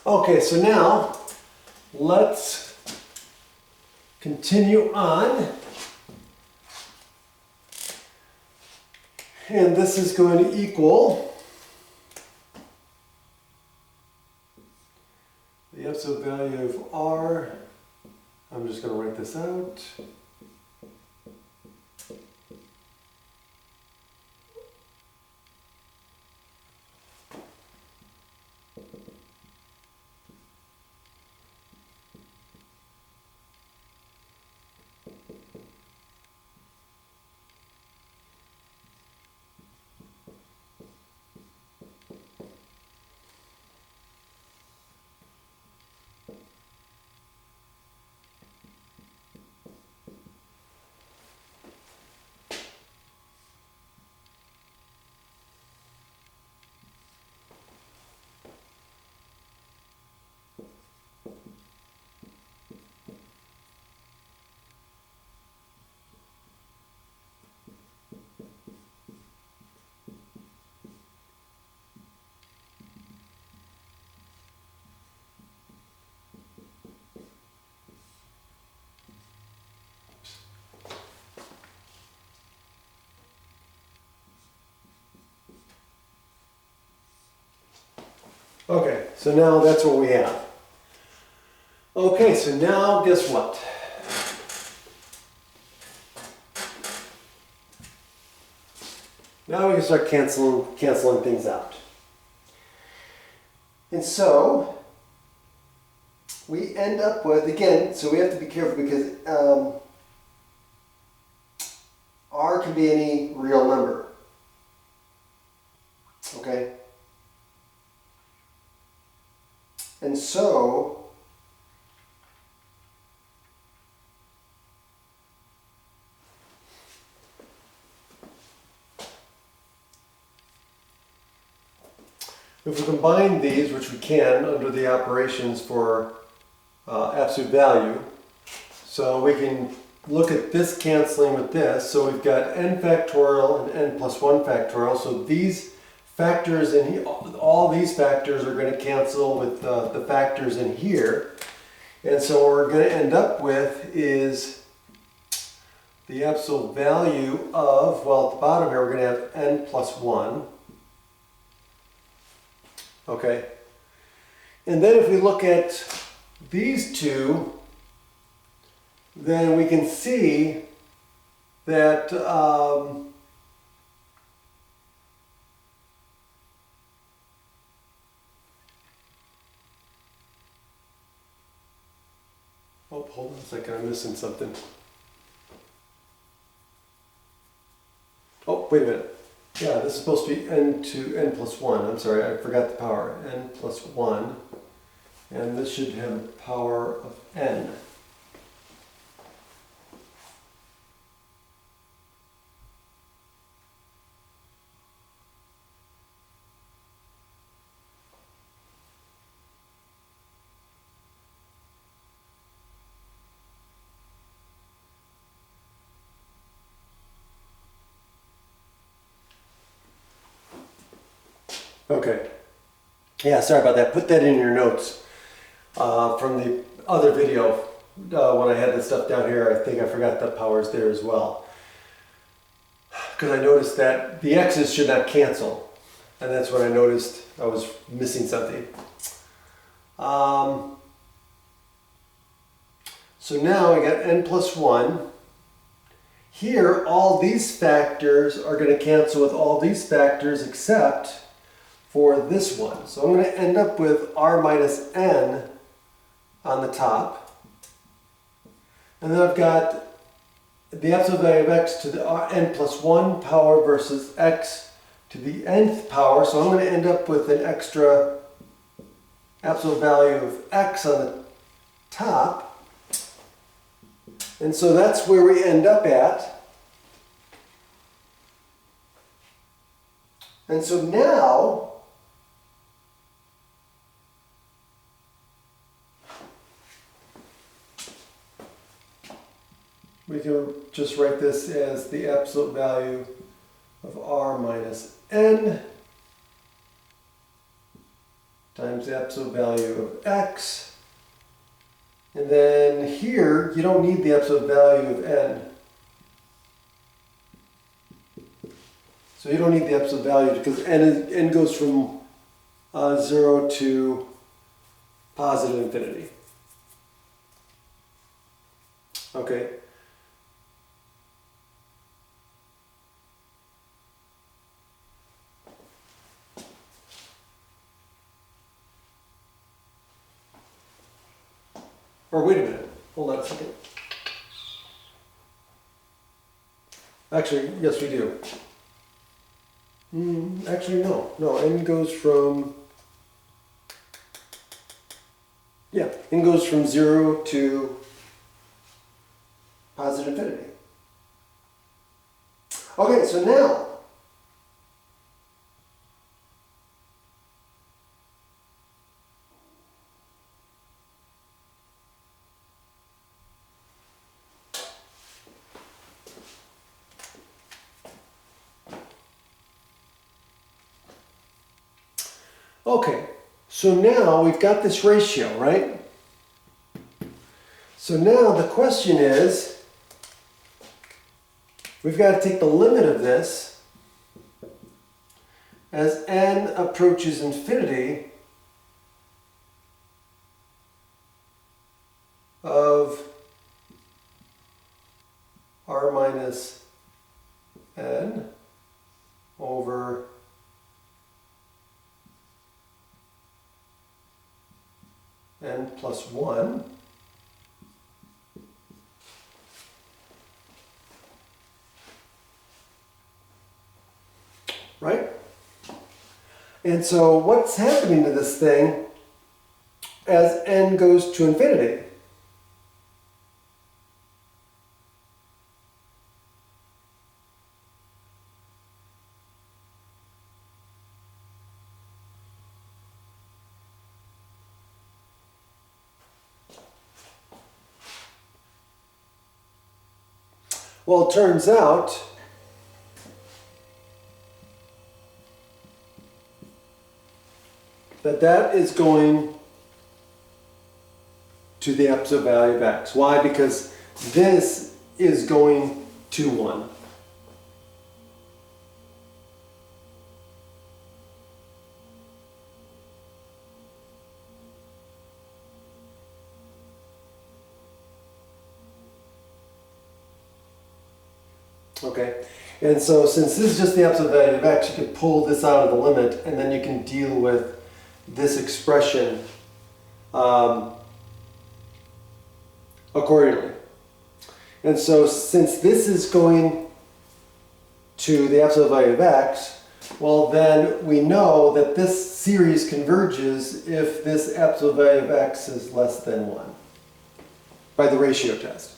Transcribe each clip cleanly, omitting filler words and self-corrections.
Okay, so now let's continue on. And this is going to equal the absolute value of R. I'm just going to write this out. Okay, so now that's what we have. Okay, so now guess what? Now we can start canceling things out. And so we end up with, again, so we have to be careful because R can be any real number. Okay? And so if we combine these, which we can under the operations for absolute value, so we can look at this canceling with this. So we've got n factorial and n plus 1 factorial. So these factors in here, all these factors are going to cancel with the factors in here. And so what we're going to end up with is the absolute value of, well, at the bottom here, we're going to have n plus 1. Okay. And then if we look at these two, then we can see that oh, hold on a second, I'm missing something. Oh, wait a minute. Yeah, this is supposed to be n to n plus 1. I'm sorry, I forgot the power. N plus 1. And this should have a power of n. Okay. Yeah, sorry about that. Put that in your notes from the other video when I had this stuff down here. I think I forgot the powers there as well. Because I noticed that the x's should not cancel. And that's when I noticed I was missing something. So now I got n plus 1. Here, all these factors are going to cancel with all these factors except for this one. So I'm going to end up with r minus n on the top. And then I've got the absolute value of x to the n plus 1 power versus x to the nth power. So I'm going to end up with an extra absolute value of x on the top. And so that's where we end up at. And so now we can just write this as the absolute value of r minus n times the absolute value of x. And then here, you don't need the absolute value of n. So you don't need the absolute value because n goes from 0 to positive infinity. Okay. Or wait a minute, hold on a second. Actually, yes we do. Actually no, n goes from, yeah, n goes from 0 to positive infinity. Okay, so now, okay, so now we've got this ratio, right? So now the question is, we've got to take the limit of this as n approaches infinity of r minus n over n plus 1. Right? And so what's happening to this thing as n goes to infinity? Well, it turns out that is going to the absolute value of x. Why? Because this is going to 1. Okay, and so since this is just the absolute value of x, you can pull this out of the limit and then you can deal with this expression accordingly. And so since this is going to the absolute value of x, well then we know that this series converges if this absolute value of x is less than 1 by the ratio test.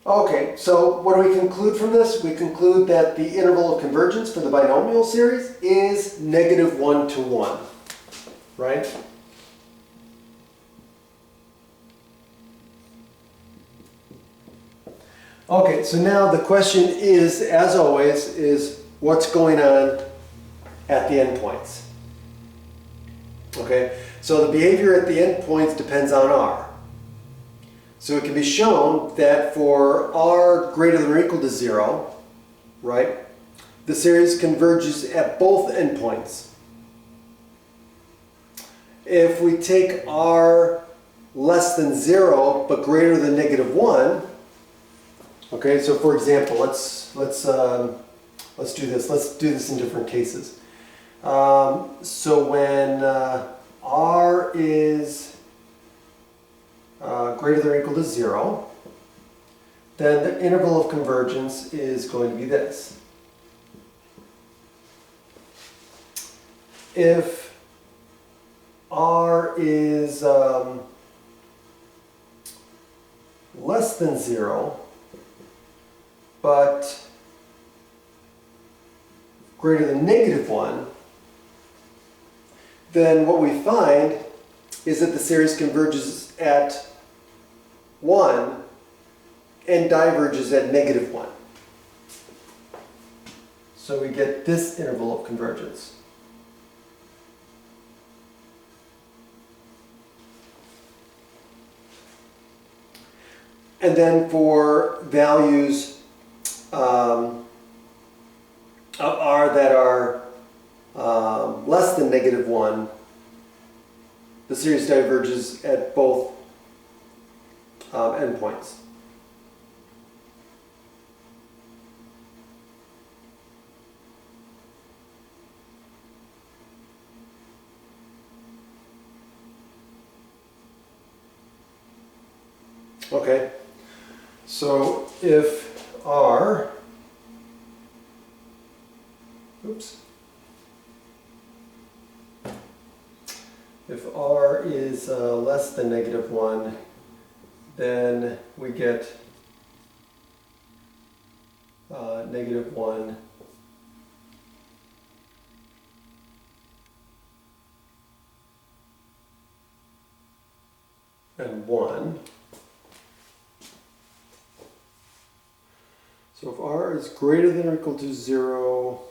Okay, so what do we conclude from this? We conclude that the interval of convergence for the binomial series is -1 to 1, right? Okay, so now the question is, as always, is what's going on at the endpoints? Okay, so the behavior at the endpoints depends on r. So it can be shown that for r greater than or equal to 0, right, the series converges at both endpoints. If we take r less than 0 but greater than -1, okay, so for example, let's do this. Let's do this in different cases. So when r is greater than or equal to 0, then the interval of convergence is going to be this. If r is less than 0, but greater than -1, then what we find is that the series converges at 1 and diverges at -1. So we get this interval of convergence. And then for values of r that are less than -1, the series diverges at both endpoints. Okay, so if r, if r is less than -1, then we get -1 and 1. So if r is greater than or equal to 0,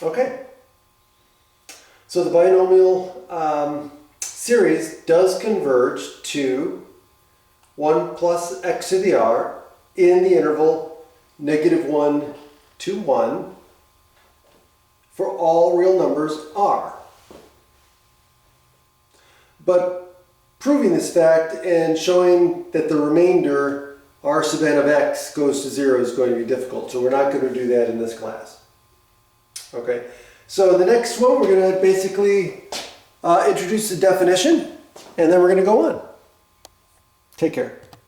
okay. So the binomial series does converge to 1 plus x to the r in the interval -1 to 1 for all real numbers r. But proving this fact and showing that the remainder r sub n of x goes to 0 is going to be difficult, so we're not going to do that in this class. Okay, so the next one we're going to basically introduce the definition, and then we're going to go on. Take care.